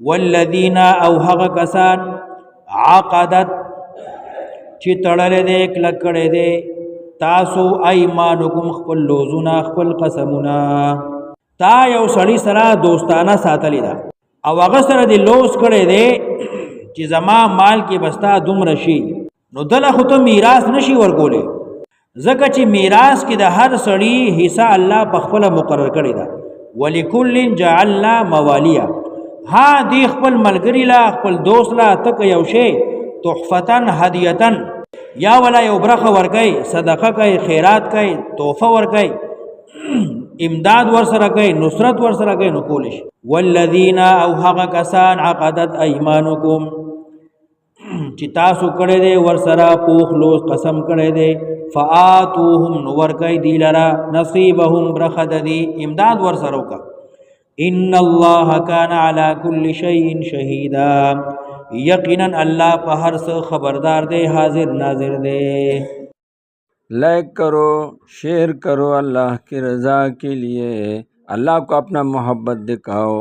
والذین او هغه کسان عقدت چې تړلې دې کلک کړې دې تاسو ایمانکم خپل لوزونه خپل قسمونه. تا یو سړی سره دوستانه ساتلی ده او هغه سره دې لوز کړې دې چې زما مال کې بستا دومره شي، نو دله خو ته میراث نشي ورکولی، ځکه چې میراث کې د هر سړي حصہ الله په خپله مقرر کړې ده. ولکل جعلنا موالیا، ها دی خپل ملګري لا خپل دوست لا تک یو شی تحفتن هدیتن یا ولا یو برخه ورکای، صدقه کوي، خیرات کوي، تحفه ورکای، امداد ورسره کوي، نصرت ورسره کوي، نو کولی شي. والذین او هغه کسان عقدت ایمانکم چې تاسو کړی دی ورسره پوخ لوز قسم کړی دی، فآتوهم نو ورکای دی لرا نصیبهم برخه د دی، امداد ورسره وکړه. ان الله کان علی کل شیء شهیدا، یقینا اللہ پہ ہر سے خبردار دے، حاضر ناظر دے. لائک کرو، شیئر کرو اللہ کی رضا کے لیے، اللہ کو اپنا محبت دکھاؤ.